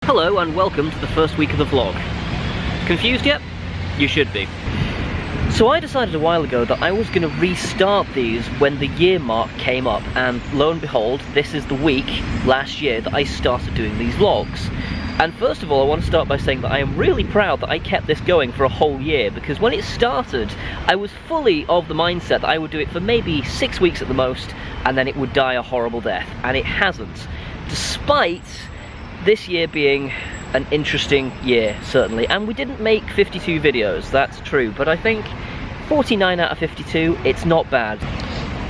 Hello and welcome to the first week of the vlog. Confused yet? You should be. So I decided a while ago that I was going to restart these when the year mark came up, and lo and behold, this is the week last year that I started doing these vlogs. And first of all, I want to start by saying that I am really proud that I kept this going for a whole year, because when it started, I was fully of the mindset that I would do it for maybe 6 weeks at the most, and then it would die a horrible death, and it hasn't. Despite this year being an interesting year, certainly, and we didn't make 52 videos, that's true, but I think 49 out of 52, it's not bad.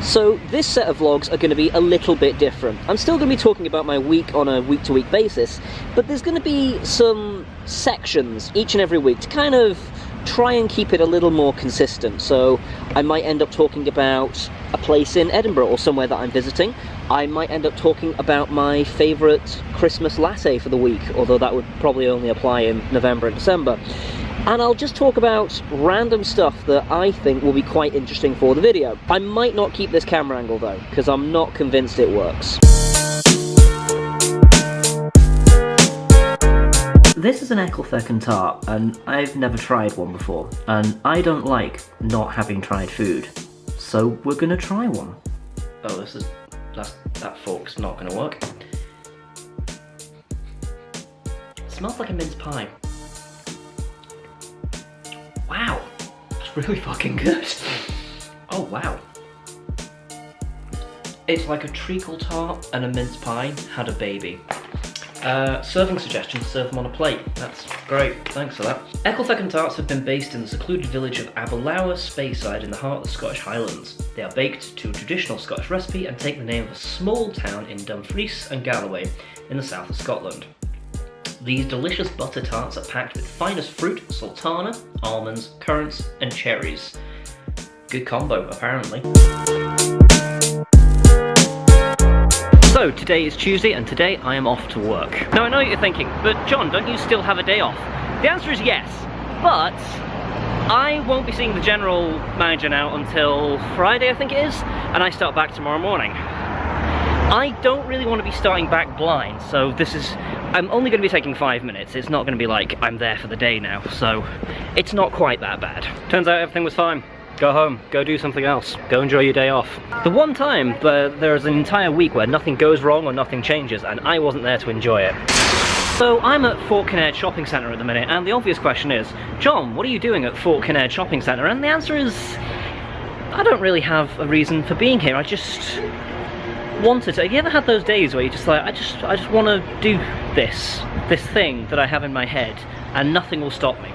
So this set of vlogs are going to be a little bit different. I'm still going to be talking about my week on a week-to-week basis, but there's going to be some sections each and every week to kind of try and keep it a little more consistent. So I might end up talking about a place in Edinburgh or somewhere that I'm visiting. I might end up talking about my favourite Christmas latte for the week, although that would probably only apply in November and December. And I'll just talk about random stuff that I think will be quite interesting for the video. I might not keep this camera angle though, because I'm not convinced it works. This is an Eckelfecken tart, and I've never tried one before, and I don't like not having tried food, so we're gonna try one. Oh, that fork's not gonna work. It smells like a mince pie. Wow, that's really fucking good. Oh wow. It's like a treacle tart and a mince pie had a baby. Serving suggestions, serve them on a plate. That's great, thanks for that. Eckelfecken tarts have been based in the secluded village of Aberlour, Speyside, in the heart of the Scottish Highlands. They are baked to a traditional Scottish recipe and take the name of a small town in Dumfries and Galloway in the south of Scotland. These delicious butter tarts are packed with finest fruit, sultana, almonds, currants and cherries. Good combo, apparently. So today is Tuesday and today I am off to work. Now I know what you're thinking, but John, don't you still have a day off? The answer is yes, but I won't be seeing the general manager now until Friday, I think it is, and I start back tomorrow morning. I don't really want to be starting back blind, so I'm only going to be taking 5 minutes. It's not going to be like I'm there for the day now, so it's not quite that bad. Turns out everything was fine. Go home, go do something else, go enjoy your day off. The one time there's an entire week where nothing goes wrong or nothing changes, and I wasn't there to enjoy it. So I'm at Fort Kinnaird Shopping Centre at the minute, and the obvious question is, John, what are you doing at Fort Kinnaird Shopping Centre? And the answer is, I don't really have a reason for being here. I just wanted to. Have you ever had those days where you're just like, I just want to do this thing that I have in my head, and nothing will stop me?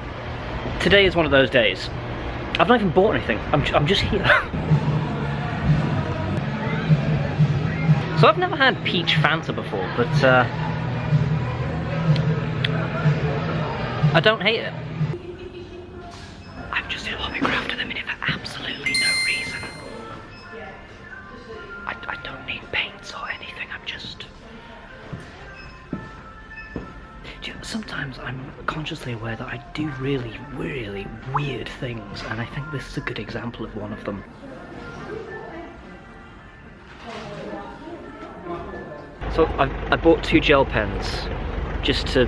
Today is one of those days. I've not even bought anything, I'm just here. So I've never had peach Fanta before, but I don't hate it. I'm just in Hobbycraft at the minute for absolutely no reason. I don't need paints or anything, I'm just... Sometimes I'm consciously aware that I do really, really weird things, and I think this is a good example of one of them. So I bought 2 gel pens just to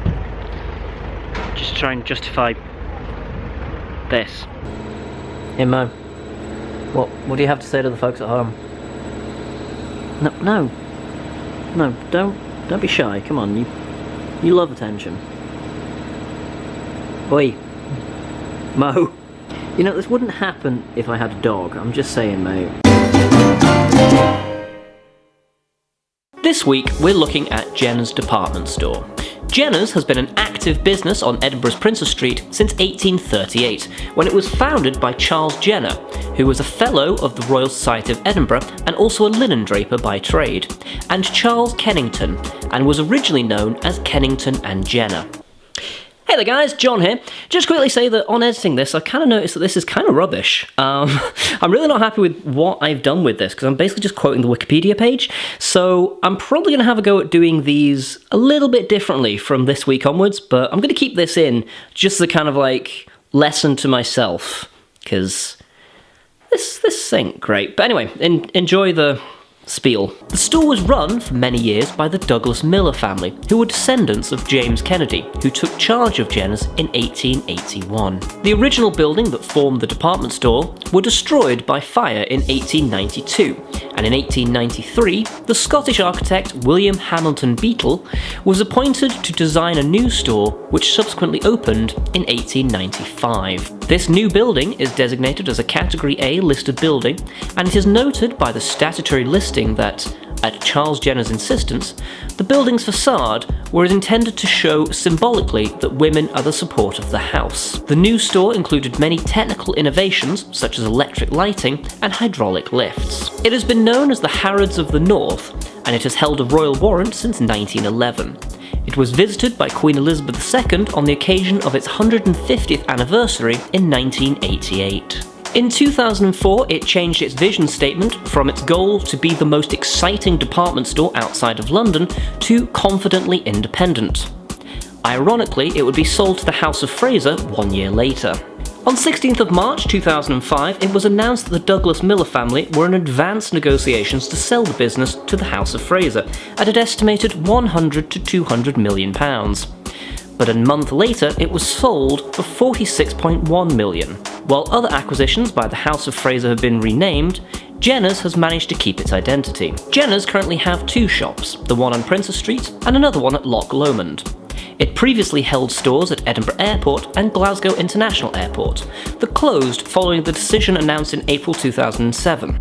try and justify this. Hey Mo, what do you have to say to the folks at home? No, don't be shy. Come on, you love attention. Oi, Mo. You know, this wouldn't happen if I had a dog. I'm just saying, mate. This week, we're looking at Jenner's department store. Jenner's has been an active business on Edinburgh's Princes Street since 1838, when it was founded by Charles Jenner, who was a Fellow of the Royal Society of Edinburgh and also a linen draper by trade, and Charles Kennington, and was originally known as Kennington and Jenner. Hey there guys, John here. Just quickly say that on editing this, I kind of noticed that this is kind of rubbish. I'm really not happy with what I've done with this, because I'm basically just quoting the Wikipedia page, so I'm probably going to have a go at doing these a little bit differently from this week onwards, but I'm going to keep this in just as a kind of like lesson to myself, because this ain't great. But anyway, enjoy the Spiel. The store was run for many years by the Douglas Miller family, who were descendants of James Kennedy, who took charge of Jenner's in 1881. The original building that formed the department store were destroyed by fire in 1892, and in 1893, the Scottish architect William Hamilton Beatle was appointed to design a new store which subsequently opened in 1895. This new building is designated as a Category A listed building, and it is noted by the statutory listing that, at Charles Jenner's insistence, the building's facade was intended to show symbolically that women are the support of the house. The new store included many technical innovations, such as electric lighting and hydraulic lifts. It has been known as the Harrods of the North, and it has held a royal warrant since 1911. It was visited by Queen Elizabeth II on the occasion of its 150th anniversary in 1988. In 2004, it changed its vision statement from its goal to be the most exciting department store outside of London to confidently independent. Ironically, it would be sold to the House of Fraser 1 year later. On 16th of March 2005, it was announced that the Douglas Miller family were in advanced negotiations to sell the business to the House of Fraser at an estimated 100 to 200 million pounds. But a month later, it was sold for 46.1 million. While other acquisitions by the House of Fraser have been renamed, Jenner's has managed to keep its identity. Jenner's currently have two shops, the one on Princess Street and another one at Loch Lomond. It previously held stores at Edinburgh Airport and Glasgow International Airport, that closed following the decision announced in April 2007.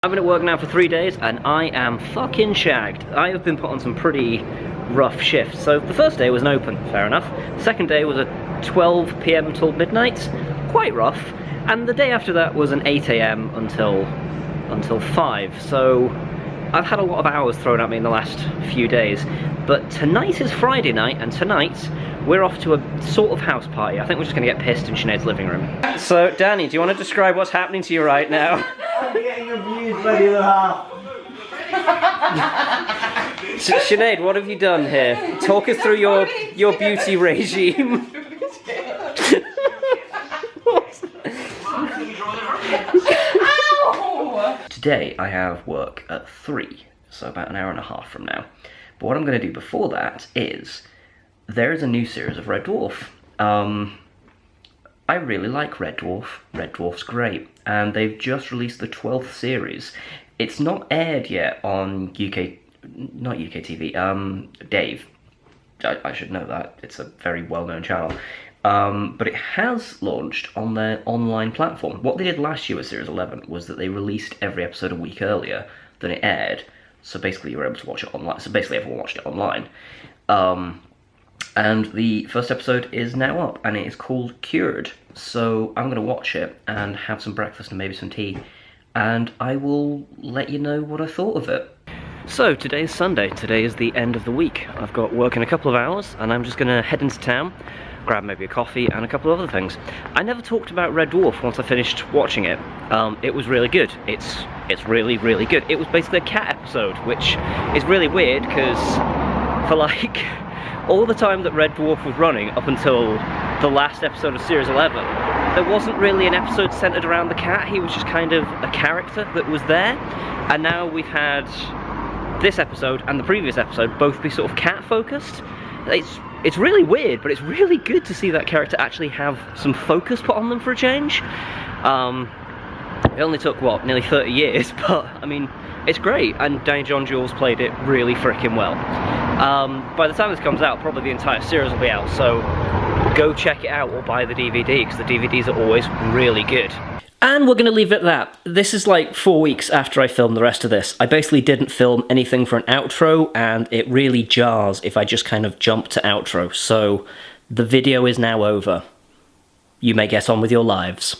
I've been at work now for 3 days and I am fucking shagged. I have been put on some pretty rough shifts. So the first day was an open, fair enough. The second day was a 12 PM till midnight, quite rough. And the day after that was an 8 AM until 5. So I've had a lot of hours thrown at me in the last few days. But tonight is Friday night, and tonight we're off to a sort of house party. I think we're just gonna get pissed in Sinead's living room. So Danny, do you want to describe what's happening to you right now? I'm getting abused by the other half. Sinead, what have you done here? Talk us through your beauty regime. Today I have work at 3, so about an hour and a half from now. But what I'm going to do before that is, there is a new series of Red Dwarf. I really like Red Dwarf. Red Dwarf's great, and they've just released the 12th series. It's not aired yet on not UK TV, Dave. I should know that, it's a very well-known channel. But it has launched on their online platform. What they did last year with Series 11 was that they released every episode a week earlier than it aired. So basically you were able to watch it online. So basically everyone watched it online. And the first episode is now up, and it is called Cured. So I'm going to watch it and have some breakfast and maybe some tea, and I will let you know what I thought of it. So today's Sunday. Today is the end of the week. I've got work in a couple of hours, and I'm just going to head into town, grab maybe a coffee and a couple of other things. I never talked about Red Dwarf once I finished watching it. It was really good. It's really, really good. It was basically a cat episode, which is really weird, because for like all the time that Red Dwarf was running up until the last episode of Series 11, there wasn't really an episode centered around the cat. He was just kind of a character that was there. And now we've had this episode and the previous episode both be sort of cat focused. It's really weird, but it's really good to see that character actually have some focus put on them for a change. It only took, what, nearly 30 years, but I mean, it's great, and Danny John Jules played it really frickin' well. By the time this comes out, probably the entire series will be out, so go check it out or buy the DVD, because the DVDs are always really good. And we're going to leave it at that. This is like 4 weeks after I filmed the rest of this. I basically didn't film anything for an outro, and it really jars if I just kind of jump to outro. So the video is now over. You may get on with your lives.